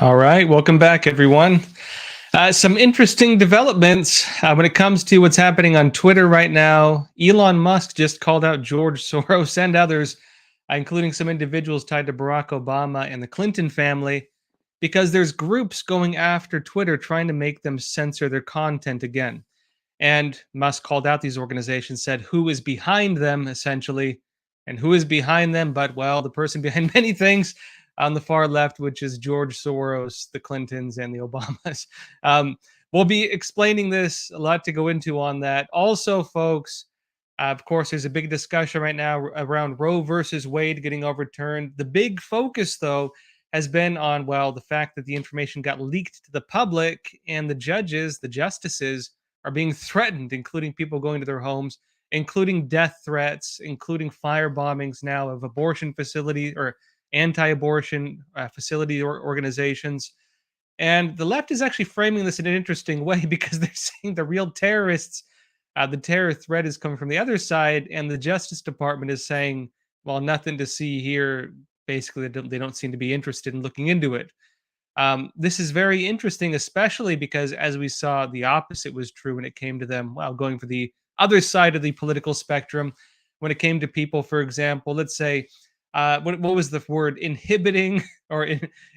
All right, welcome back, everyone. Some interesting developments when it comes to what's happening on Twitter right now. Elon Musk just called out George Soros and others, including some individuals tied to Barack Obama and the Clinton family, because there's groups going after Twitter trying to make them censor their content again. And Musk called out these organizations, said who is behind them, essentially, and who is behind them, but well, the person behind many things on the far left, which is George Soros, the Clintons, and the Obamas. We'll be explaining this, a lot to go into on that. Also, folks, of course, there's a big discussion right now around Roe versus Wade getting overturned. The big focus, though, has been on, well, the fact that the information got leaked to the public and the judges, the justices, are being threatened, including people going to their homes, including death threats, including fire bombings now of abortion facility or anti-abortion facility or organizations. And the left is actually framing this in an interesting way because they're saying the real terrorists, the terror threat is coming from the other side, and the Justice Department is saying, well, nothing to see here. Basically, they don't seem to be interested in looking into it. This is very interesting, especially because, as we saw, the opposite was true when it came to them, well, going for the other side of the political spectrum. When it came to people, for example, let's say, what was the word? Inhibiting or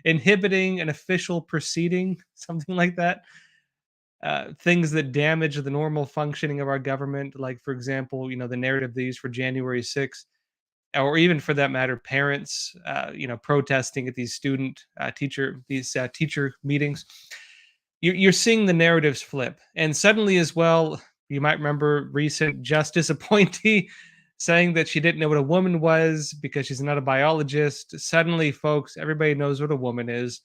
inhibiting an official proceeding, something like that. Things that damage the normal functioning of our government, like, for example, the narrative they used for January 6th, or even for that matter, parents, protesting at these teacher meetings. You're seeing the narratives flip, and suddenly, as well, you might remember recent justice appointee saying that she didn't know what a woman was because she's not a biologist. Suddenly, folks, everybody knows what a woman is,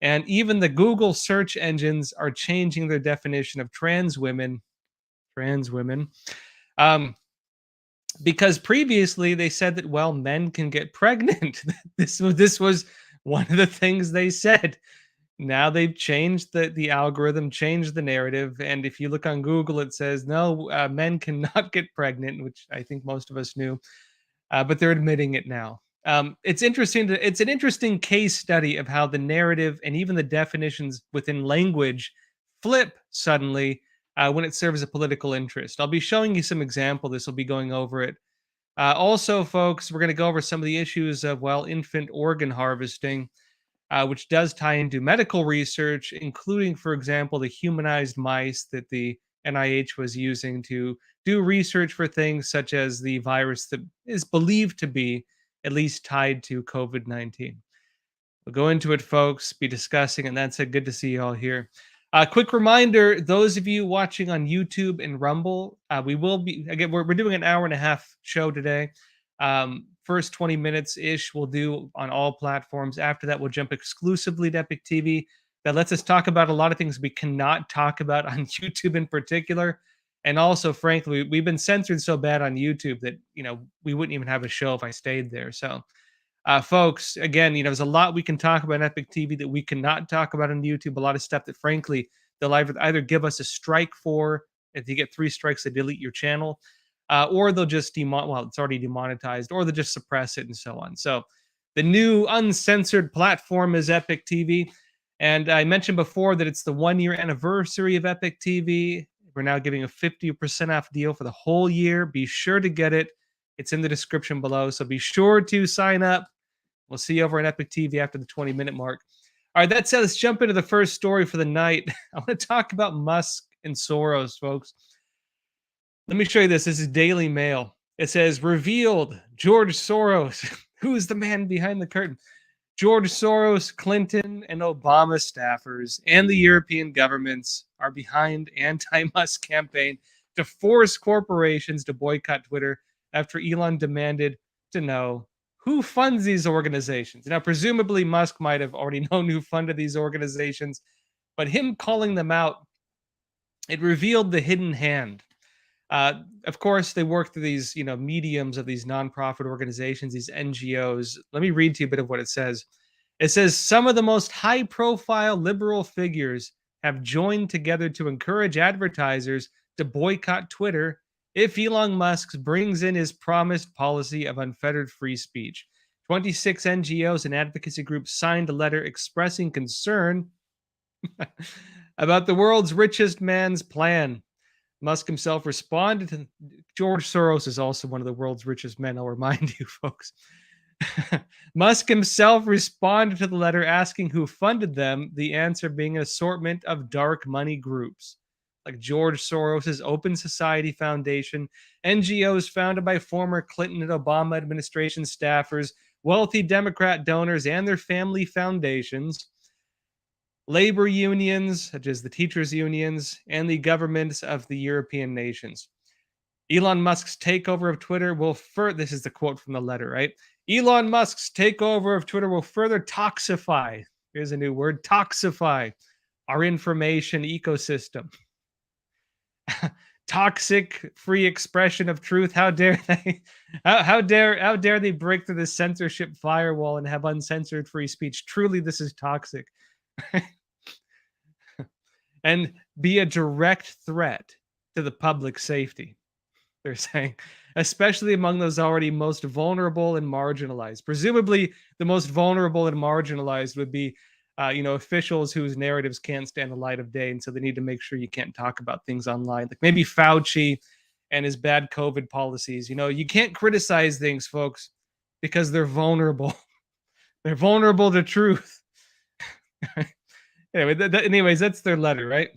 and even the Google search engines are changing their definition of trans women. Trans women. Um, because previously they said that, well, men can get pregnant. This was one of the things they said. Now they've changed the algorithm, changed the narrative, and if you look on Google, it says no, men cannot get pregnant, which I think most of us knew, but they're admitting it now. It's interesting. It's an interesting case study of how the narrative and even the definitions within language flip suddenly when it serves a political interest. I'll be showing you some example. This will be going over it. Also, folks, we're going to go over some of the issues of, well, infant organ harvesting, which does tie into medical research, including, for example, the humanized mice that the NIH was using to do research for things such as the virus that is believed to be at least tied to COVID-19. We'll go into it, folks, be discussing, and that's it. Good to see you all here. Quick reminder, those of you watching on YouTube and Rumble, we will be, again, we're doing an hour and a half show today. First 20 minutes ish we'll do on all platforms. After that, we'll jump exclusively to Epic TV. That lets us talk about a lot of things we cannot talk about on YouTube in particular. And also, frankly, we've been censored so bad on YouTube that, we wouldn't even have a show if I stayed there. So, folks, again, there's a lot we can talk about on Epic TV that we cannot talk about on YouTube. A lot of stuff that, frankly, they'll either give us a strike for. If you get 3 strikes, they delete your channel, or they'll just it's already demonetized, or they'll just suppress it and so on. So the new uncensored platform is Epic TV. And I mentioned before that it's the 1-year anniversary of Epic TV. We're now giving a 50% off deal for the whole year. Be sure to get it. It's in the description below. So be sure to sign up. We'll see you over on Epic TV after the 20-minute mark. All right, that said, let's jump into the first story for the night. I want to talk about Musk and Soros, folks. Let me show you this. This is Daily Mail. It says, revealed, George Soros. Who is the man behind the curtain? George Soros, Clinton, and Obama staffers and the European governments are behind anti-Musk campaign to force corporations to boycott Twitter after Elon demanded to know who funds these organizations. Now, presumably, Musk might have already known who funded these organizations, but him calling them out, it revealed the hidden hand. Of course, they work through these, mediums of these nonprofit organizations, these NGOs. Let me read to you a bit of what it says. It says, some of the most high-profile liberal figures have joined together to encourage advertisers to boycott Twitter if Elon Musk brings in his promised policy of unfettered free speech. 26 NGOs and advocacy groups signed a letter expressing concern about the world's richest man's plan. Musk himself responded to George Soros is also one of the world's richest men, I'll remind you folks. Musk himself responded to the letter asking who funded them, the answer being an assortment of dark money groups like George Soros's Open Society Foundation, NGOs founded by former Clinton and Obama administration staffers, wealthy Democrat donors and their family foundations, labor unions, such as the teachers' unions, and the governments of the European nations. Elon Musk's takeover of Twitter will further, this is the quote from the letter, right? Elon Musk's takeover of Twitter will further toxify, here's a new word, toxify our information ecosystem. Toxic free expression of truth. How dare they? How dare they break through the censorship firewall and have uncensored free speech? Truly, this is toxic, and be a direct threat to the public safety. They're saying, especially among those already most vulnerable and marginalized. Presumably, the most vulnerable and marginalized would be officials whose narratives can't stand the light of day, and so they need to make sure you can't talk about things online, like maybe Fauci and his bad COVID policies. You can't criticize things, folks, because they're vulnerable. They're vulnerable to truth. Anyways, that's their letter, right?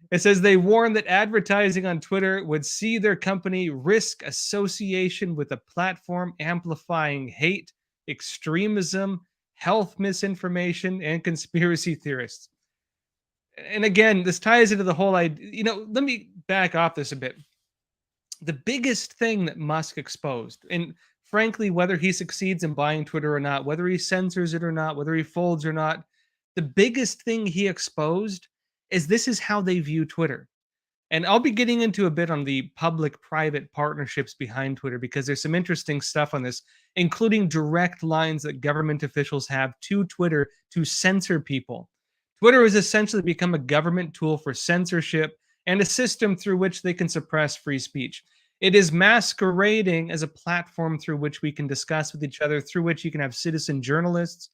It says they warn that advertising on Twitter would see their company risk association with a platform amplifying hate, extremism, health misinformation, and conspiracy theorists. And again, this ties into the whole idea. Let me back off this a bit. The biggest thing that Musk exposed, and frankly, whether he succeeds in buying Twitter or not, whether he censors it or not, whether he folds or not, the biggest thing he exposed is this is how they view Twitter. And I'll be getting into a bit on the public-private partnerships behind Twitter because there's some interesting stuff on this, including direct lines that government officials have to Twitter to censor people. Twitter has essentially become a government tool for censorship and a system through which they can suppress free speech. It is masquerading as a platform through which we can discuss with each other, through which you can have citizen journalists,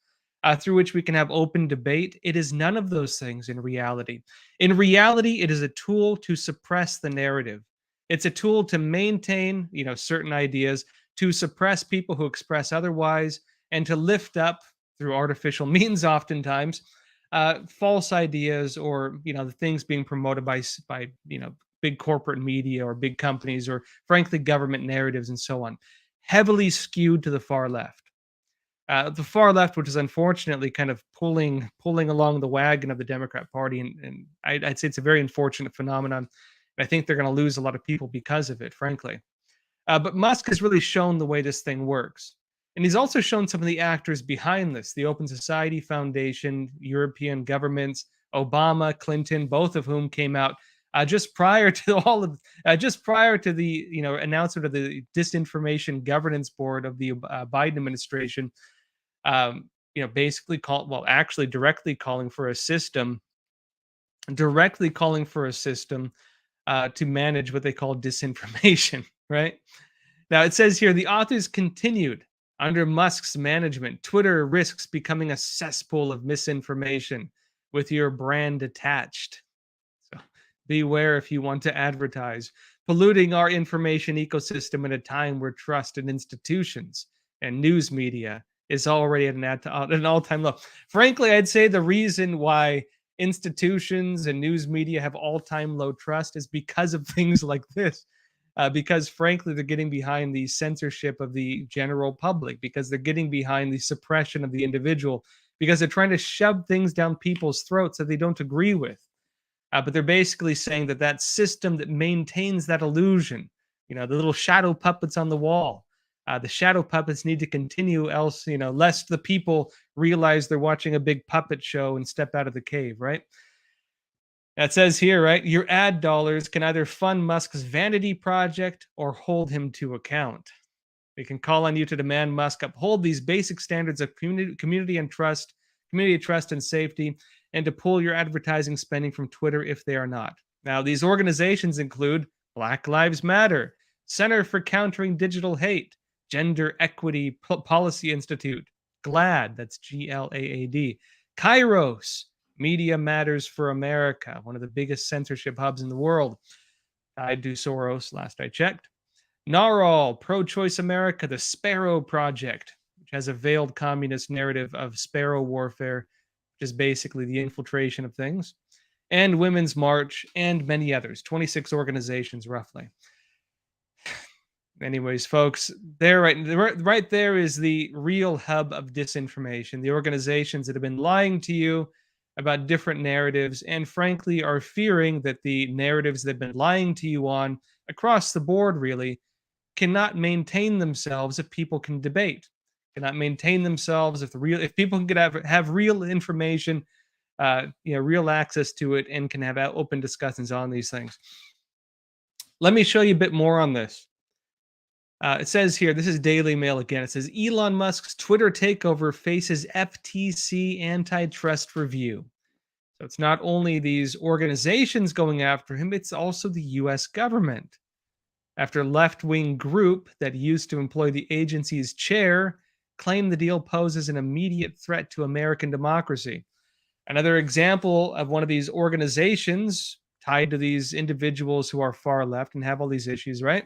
through which we can have open debate. It is none of those things in reality. In reality, it is a tool to suppress the narrative. It's a tool to maintain, certain ideas, to suppress people who express otherwise, and to lift up through artificial means, oftentimes, false ideas or the things being promoted by big corporate media or big companies or frankly government narratives and so on, heavily skewed to the far left. The far left, which is unfortunately kind of pulling along the wagon of the Democrat Party, and I'd say it's a very unfortunate phenomenon. I think they're going to lose a lot of people because of it, frankly. But Musk has really shown the way this thing works. And he's also shown some of the actors behind this, the Open Society Foundation, European governments, Obama, Clinton, both of whom came out just prior to the announcement of the Disinformation Governance Board of the Biden administration, basically directly calling for a system to manage what they call disinformation, right? Now it says here, the authors continued, under Musk's management, Twitter risks becoming a cesspool of misinformation with your brand attached. So beware if you want to advertise, polluting our information ecosystem at a time where trust in institutions and news media is already at an all-time low. Frankly, I'd say the reason why institutions and news media have all-time low trust is because of things like this. Because frankly, they're getting behind the censorship of the general public, because they're getting behind the suppression of the individual, because they're trying to shove things down people's throats that they don't agree with. But they're basically saying that system that maintains that illusion, the little shadow puppets on the wall, the shadow puppets need to continue, else, lest the people realize they're watching a big puppet show and step out of the cave, right? That says here, right? Your ad dollars can either fund Musk's vanity project or hold him to account. They can call on you to demand Musk uphold these basic standards of community trust and safety, and to pull your advertising spending from Twitter if they are not. Now, these organizations include Black Lives Matter, Center for Countering Digital Hate, Gender Equity Policy Institute, GLAAD, that's GLAAD, Kairos, Media Matters for America, one of the biggest censorship hubs in the world, tied to Soros, last I checked. NARAL, Pro Choice America, the Sparrow Project, which has a veiled communist narrative of sparrow warfare, which is basically the infiltration of things, and Women's March, and many others, 26 organizations roughly. Anyways, folks, right there is the real hub of disinformation. The organizations that have been lying to you about different narratives and frankly are fearing that the narratives they've been lying to you on across the board really cannot maintain themselves if people can debate. Cannot maintain themselves if people can have real information, real access to it, and can have open discussions on these things. Let me show you a bit more on this. It says here, this is Daily Mail again. It says Elon Musk's Twitter takeover faces FTC antitrust review. So it's not only these organizations going after him, it's also the US government. After a left-wing group that used to employ the agency's chair claimed the deal poses an immediate threat to American democracy. Another example of one of these organizations tied to these individuals who are far left and have all these issues, right?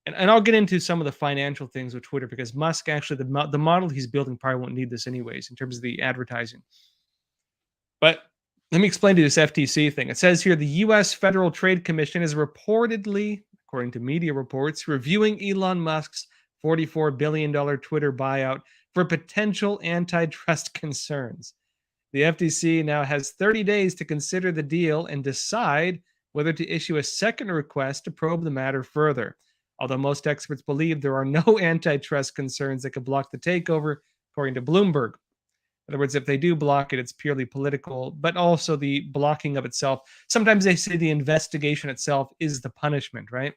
And I'll get into some of the financial things with Twitter because Musk actually, the model he's building probably won't need this anyways in terms of the advertising. But let me explain to you this FTC thing. It says here the U.S. Federal Trade Commission is reportedly, according to media reports, reviewing Elon Musk's $44 billion Twitter buyout for potential antitrust concerns. The FTC now has 30 days to consider the deal and decide whether to issue a second request to probe the matter further. Although most experts believe there are no antitrust concerns that could block the takeover, according to Bloomberg. In other words, if they do block it, it's purely political, but also the blocking of itself. Sometimes they say the investigation itself is the punishment, right?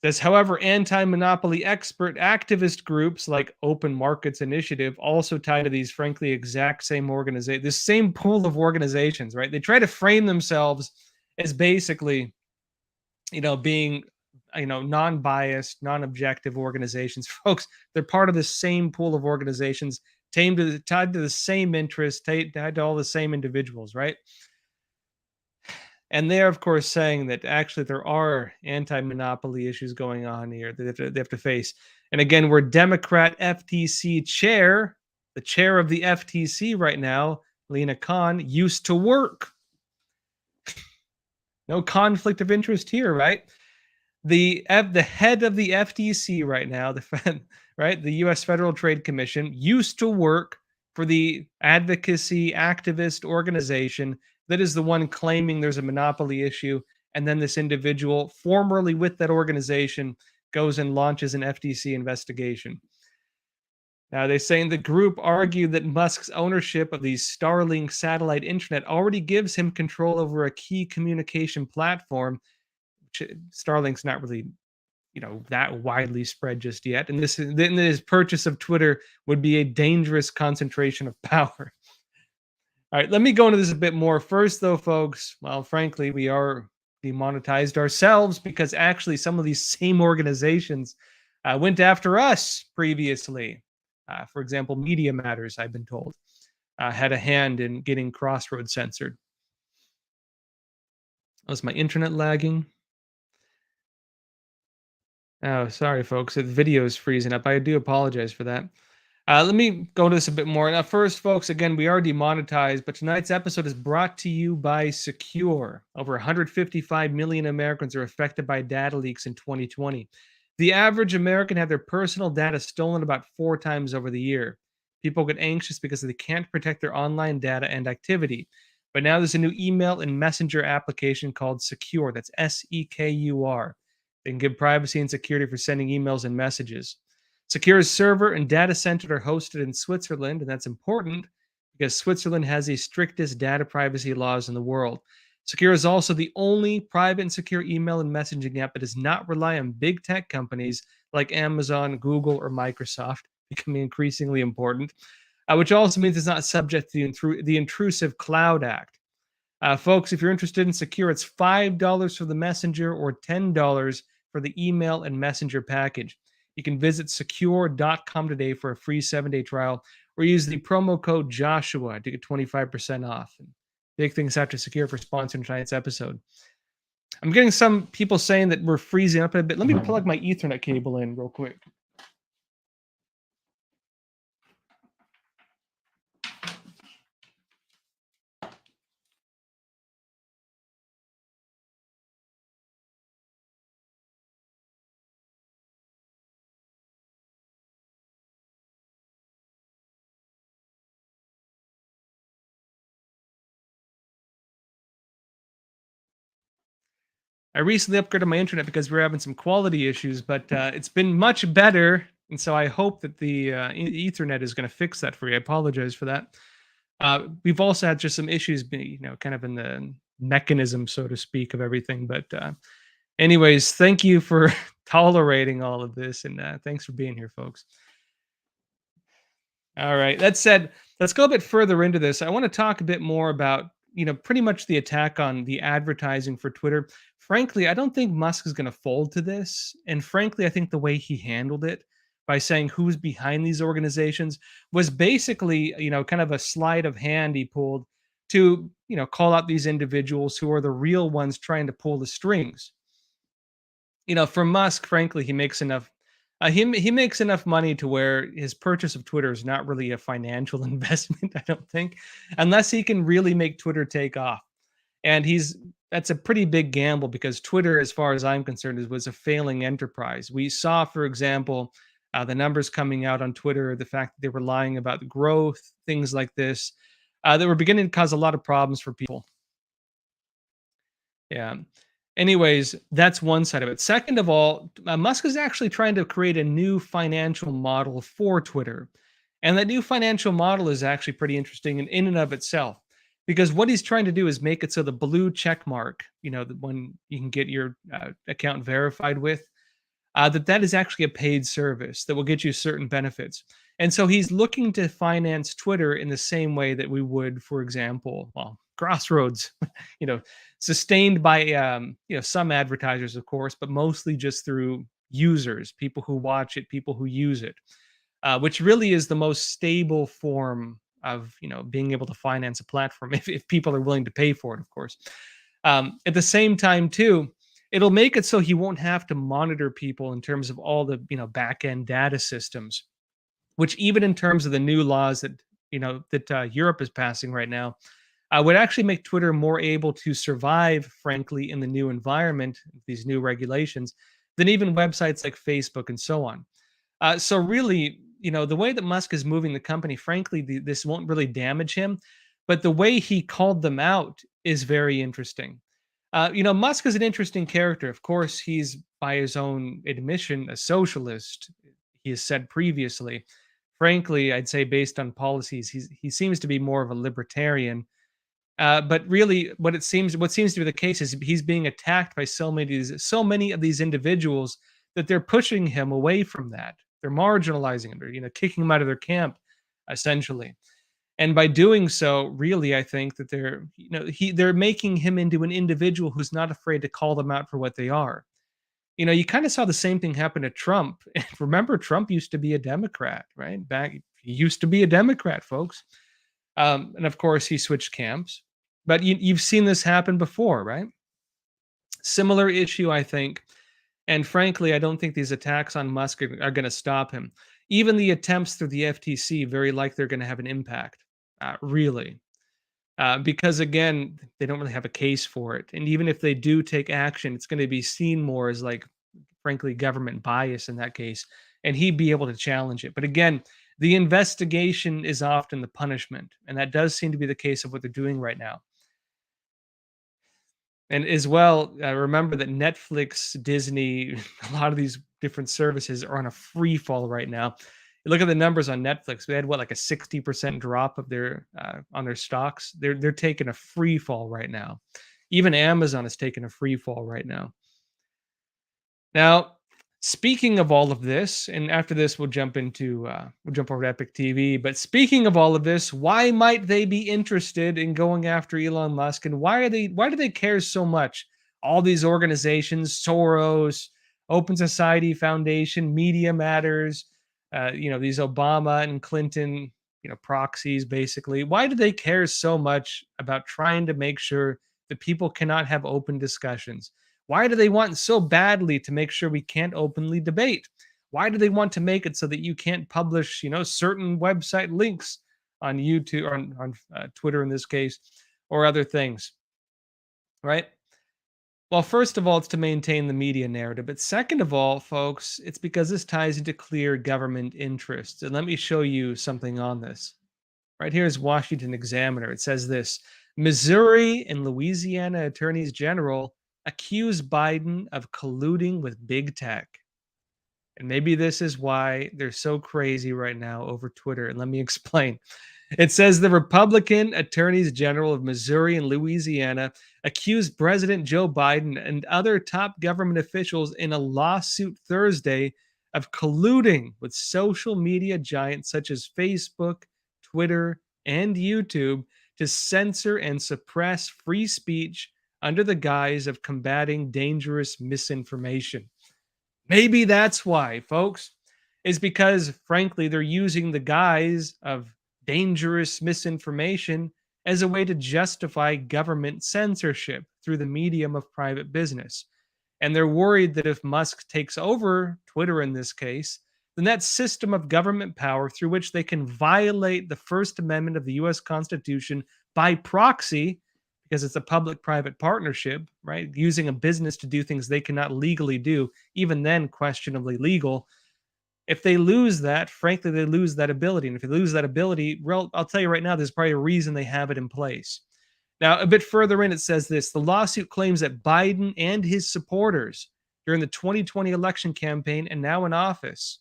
Says, however, anti-monopoly expert activist groups like Open Markets Initiative also tie to these, frankly, exact same organization, this same pool of organizations, right? They try to frame themselves as basically, being non-biased, non-objective organizations. Folks, they're part of the same pool of organizations, tied to the same interests, tied to all the same individuals, right? And they're, of course, saying that actually there are anti-monopoly issues going on here that they have to face. And again, where Democrat FTC chair, the chair of the FTC right now, Lena Khan, used to work. No conflict of interest here, right? The head of the FTC right now, the U.S. Federal Trade Commission, used to work for the advocacy activist organization that is the one claiming there's a monopoly issue, and then this individual, formerly with that organization, goes and launches an FTC investigation. Now, they're saying the group argued that Musk's ownership of the Starlink satellite internet already gives him control over a key communication platform. Starlink's not really, that widely spread just yet. And his purchase of Twitter would be a dangerous concentration of power. All right, let me go into this a bit more. First, though, folks, well, frankly, we are demonetized ourselves because actually some of these same organizations went after us previously. For example, Media Matters, I've been told, had a hand in getting Crossroads censored. Was my internet lagging? Oh, sorry, folks. The video is freezing up. I do apologize for that. Let me go into this a bit more. Now, first, folks, again, we are demonetized, but tonight's episode is brought to you by Secure. Over 155 million Americans are affected by data leaks in 2020. The average American had their personal data stolen about 4 times over the year. People get anxious because they can't protect their online data and activity. But now there's a new email and messenger application called Secure. That's Secur. They can give privacy and security for sending emails and messages. Secure's server and data center are hosted in Switzerland, and that's important because Switzerland has the strictest data privacy laws in the world. Secure is also the only private and secure email and messaging app that does not rely on big tech companies like Amazon, Google, or Microsoft, becoming increasingly important, which also means it's not subject to the Intrusive Cloud Act. Folks, if you're interested in Secure, it's $5 for the messenger or $10 for the email and messenger package. You can visit secure.com today for a free 7-day trial or use the promo code Joshua to get 25% off. And big things out to Secure for sponsoring tonight's episode. I'm getting some people saying that we're freezing up a bit. Let me plug my Ethernet cable in real quick. I recently upgraded my internet because we were having some quality issues, but it's been much better. And so I hope that the Ethernet is going to fix that for you. I apologize for that. We've also had just some issues, kind of in the mechanism, so to speak, of everything. But anyways, thank you for tolerating all of this, and thanks for being here, folks. All right. That said, let's go a bit further into this. I want to talk a bit more about, pretty much the attack on the advertising for Twitter. Frankly, I don't think Musk is going to fold to this. And frankly, I think the way he handled it by saying who's behind these organizations was basically, kind of a sleight of hand he pulled to, call out these individuals who are the real ones trying to pull the strings. For Musk, frankly, he makes enough. He makes enough money to where his purchase of Twitter is not really a financial investment. I don't think, unless he can really make Twitter take off. And that's a pretty big gamble because Twitter, as far as I'm concerned, was a failing enterprise. We saw, for example, the numbers coming out on Twitter, the fact that they were lying about the growth, things like this, that were beginning to cause a lot of problems for people. Yeah. Anyways, that's one side of it. Second of all, Musk is actually trying to create a new financial model for Twitter. And that new financial model is actually pretty interesting in and of itself. Because what he's trying to do is make it so the blue check mark, the one you can get your account verified with, that is actually a paid service that will get you certain benefits. And so he's looking to finance Twitter in the same way that we would, for example, Crossroads, sustained by some advertisers, of course, but mostly just through users, people who watch it, people who use it, which really is the most stable form of being able to finance a platform if people are willing to pay for it, of course. At the same time, too, it'll make it so he won't have to monitor people in terms of all the back end data systems, which even in terms of the new laws that Europe is passing right now, would actually make Twitter more able to survive, frankly, in the new environment, these new regulations, than even websites like Facebook and so on. So really, the way that Musk is moving the company, frankly, this won't really damage him. But the way he called them out is very interesting. Musk is an interesting character. Of course, he's, by his own admission, a socialist. He has said previously. Frankly, I'd say based on policies, he seems to be more of a libertarian. But really, what seems to be the case is he's being attacked by so many of these individuals that they're pushing him away from that. They're marginalizing him, or kicking him out of their camp, essentially. And by doing so, really, I think that they're making him into an individual who's not afraid to call them out for what they are. You kind of saw the same thing happen to Trump. Remember, Trump used to be a Democrat, right? He used to be a Democrat, folks. And of course, he switched camps. But you've seen this happen before, right? Similar issue, I think. And frankly, I don't think these attacks on Musk are going to stop him. Even the attempts through the FTC, very likely they're going to have an impact, really. Because again, they don't really have a case for it. And even if they do take action, it's going to be seen more as like, frankly, government bias in that case. And he'd be able to challenge it. But again, the investigation is often the punishment. And that does seem to be the case of what they're doing right now. And as well, remember that Netflix, Disney, a lot of these different services are on a free fall right now. You look at the numbers on Netflix; they had like a 60% drop of their on their stocks. They're taking a free fall right now. Even Amazon is taking a free fall right now. Now, speaking of all of this, and after this, we'll jump over to Epic TV. But speaking of all of this, why might they be interested in going after Elon Musk, and why do they care so much? All these organizations, Soros, Open Society Foundation, Media Matters, these Obama and Clinton, proxies basically. Why do they care so much about trying to make sure that people cannot have open discussions? Why do they want so badly to make sure we can't openly debate? Why do they want to make it so that you can't publish, certain website links on YouTube or on Twitter in this case, or other things, right? Well, first of all, it's to maintain the media narrative. But second of all, folks, it's because this ties into clear government interests. And let me show you something on this. Right here is Washington Examiner. It says this: Missouri and Louisiana attorneys general accuse Biden of colluding with big tech. And maybe this is why they're so crazy right now over Twitter. And let me explain. It says the Republican attorneys general of Missouri and Louisiana accused President Joe Biden and other top government officials in a lawsuit Thursday of colluding with social media giants such as Facebook, Twitter, and YouTube to censor and suppress free speech under the guise of combating dangerous misinformation. Maybe that's why, folks, is because, frankly, they're using the guise of dangerous misinformation as a way to justify government censorship through the medium of private business. And they're worried that if Musk takes over Twitter in this case, then that system of government power through which they can violate the First Amendment of the US Constitution by proxy, because it's a public private partnership, right? Using a business to do things they cannot legally do, even then questionably legal. If they lose that, frankly, they lose that ability. And if they lose that ability, well, I'll tell you right now, there's probably a reason they have it in place. Now, a bit further in, it says this: the lawsuit claims that Biden and his supporters during the 2020 election campaign and now in office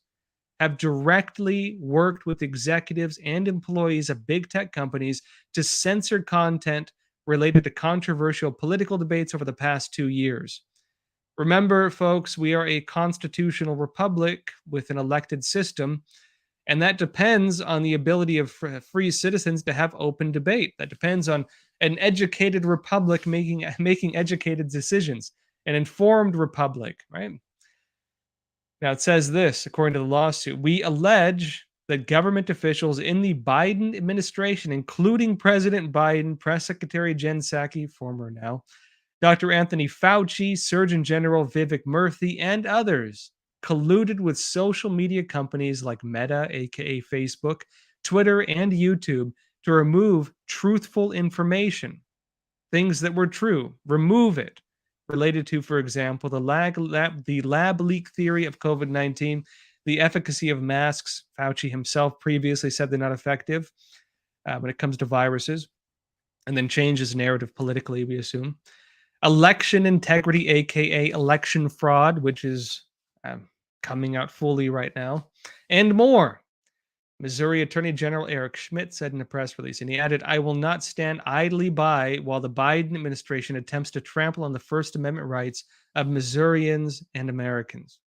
have directly worked with executives and employees of big tech companies to censor content related to controversial political debates over the past 2 years. Remember, folks, we are a constitutional republic with an elected system, and that depends on the ability of free citizens to have open debate. That depends on an educated republic making educated decisions, an informed republic, right? Now it says this, according to the lawsuit: we allege that government officials in the Biden administration, including President Biden, Press Secretary Jen Psaki, former now, Dr. Anthony Fauci, Surgeon General Vivek Murthy, and others, colluded with social media companies like Meta, aka Facebook, Twitter, and YouTube to remove truthful information, things that were true, remove it, related to, for example, the lab leak theory of COVID-19, the efficacy of masks. Fauci himself previously said they're not effective when it comes to viruses, and then changed his narrative politically, we assume. Election integrity, aka election fraud, which is coming out fully right now, and more. Missouri Attorney General Eric Schmidt said in a press release, and he added, I will not stand idly by while the Biden administration attempts to trample on the First Amendment rights of Missourians and Americans.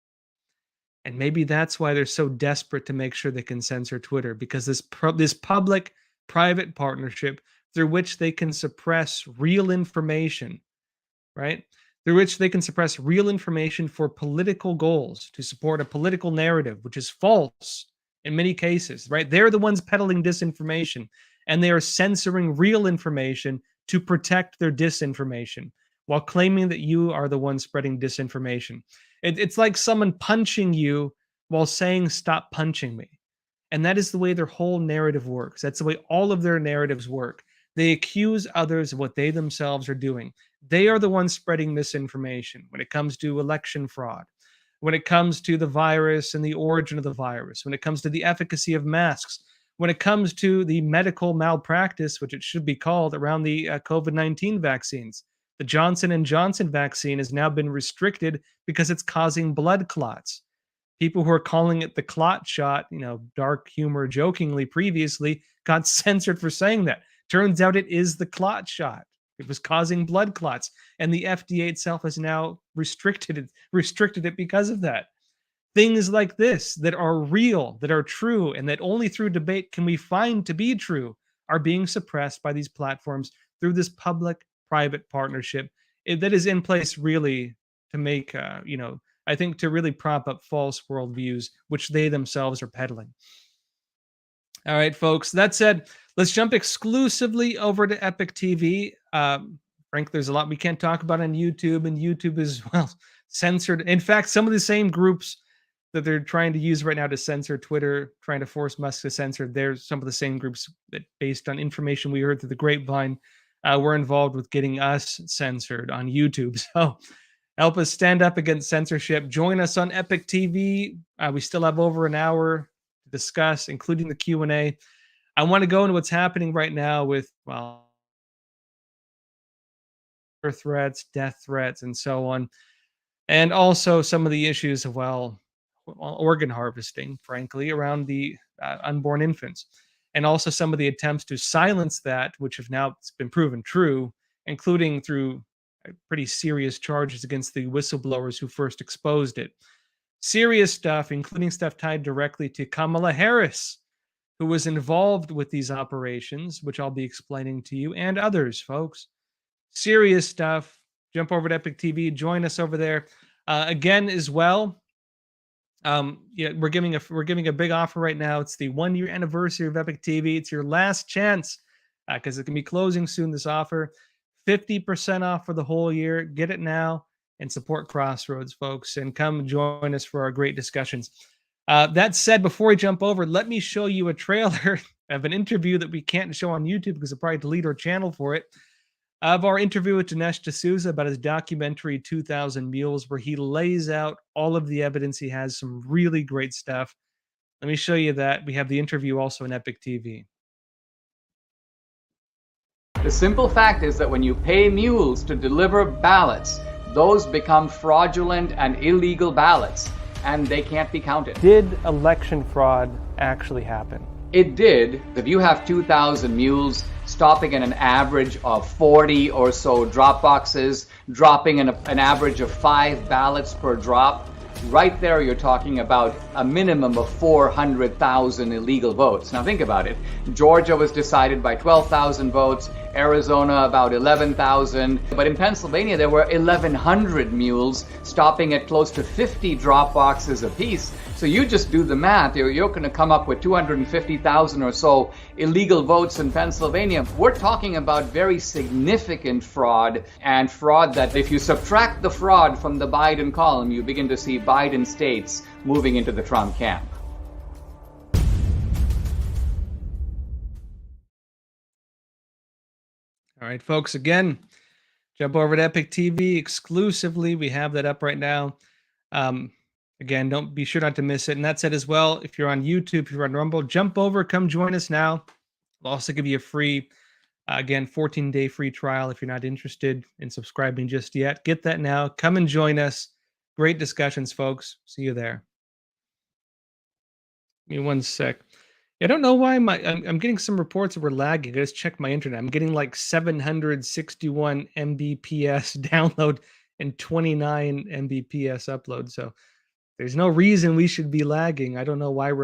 And maybe that's why they're so desperate to make sure they can censor Twitter, because this public private partnership through which they can suppress real information, right? Through which they can suppress real information for political goals, to support a political narrative, which is false in many cases, right? They're the ones peddling disinformation, and they are censoring real information to protect their disinformation while claiming that you are the one spreading disinformation. It's like someone punching you while saying, stop punching me. And that is the way their whole narrative works. That's the way all of their narratives work. They accuse others of what they themselves are doing. They are the ones spreading misinformation when it comes to election fraud, when it comes to the virus and the origin of the virus, when it comes to the efficacy of masks, when it comes to the medical malpractice, which it should be called, around the COVID-19 vaccines. The Johnson & Johnson vaccine has now been restricted because it's causing blood clots. People who are calling it the clot shot, dark humor jokingly previously, got censored for saying that. Turns out it is the clot shot. It was causing blood clots, and the FDA itself has now restricted it because of that. Things like this that are real, that are true, and that only through debate can we find to be true, are being suppressed by these platforms through this public-private partnership that is in place really to make, a I think, to really prop up false worldviews, which they themselves are peddling. All right, folks. That said, let's jump exclusively over to Epic TV. Frankly, there's a lot we can't talk about on YouTube, and YouTube is, well, censored. In fact, some of the same groups that they're trying to use right now to censor Twitter, trying to force Musk to censor, there's some of the same groups that, based on information we heard through the grapevine, were involved with getting us censored on YouTube. So help us stand up against censorship. Join us on Epic TV. We still have over an hour to discuss, including the Q&A. I want to go into what's happening right now with, well, threats, death threats, and so on. And also some of the issues of, well, organ harvesting, frankly, around the unborn infants. And also some of the attempts to silence that, which have now been proven true, including through pretty serious charges against the whistleblowers who first exposed it. Serious stuff, including stuff tied directly to Kamala Harris, who was involved with these operations, which I'll be explaining to you, and others, folks. Serious stuff. Jump over to Epic TV. Join us over there. Again, as well, yeah, we're giving a big offer right now. It's the 1-year anniversary of Epic TV. It's your last chance because it can be closing soon. This offer, 50% off for the whole year. Get it now and support Crossroads, folks, and come join us for our great discussions. That said, before we jump over, let me show you a trailer of an interview that we can't show on YouTube because they'll probably delete our channel for it, of our interview with Dinesh D'Souza about his documentary 2000 Mules, where he lays out all of the evidence. He has some really great stuff. Let me show you that. We have the interview also on Epic TV. The simple fact is that when you pay mules to deliver ballots, those become fraudulent and illegal ballots, and they can't be counted. Did election fraud actually happen? It did. If you have 2,000 mules stopping at an average of 40 or so drop boxes, dropping an average of 5 ballots per drop, right there you're talking about a minimum of 400,000 illegal votes. Now think about it. Georgia was decided by 12,000 votes, Arizona about 11,000, but in Pennsylvania there were 1,100 mules stopping at close to 50 drop boxes apiece. So you just do the math, you're going to come up with 250,000 or so illegal votes in Pennsylvania. We're talking about very significant fraud, and fraud that if you subtract the fraud from the Biden column, you begin to see Biden states moving into the Trump camp. All right, folks, again, jump over to Epic TV exclusively. We have that up right now. Again, don't be sure not to miss it. And that said as well, if you're on YouTube, if you're on Rumble, jump over, come join us now. We'll also give you a free, again, 14-day free trial if you're not interested in subscribing just yet. Get that now. Come and join us. Great discussions, folks. See you there. Give me one sec. I don't know why I'm getting some reports that we're lagging. I just checked my internet. I'm getting like 761 Mbps download and 29 Mbps upload. So there's no reason we should be lagging. I don't know why we're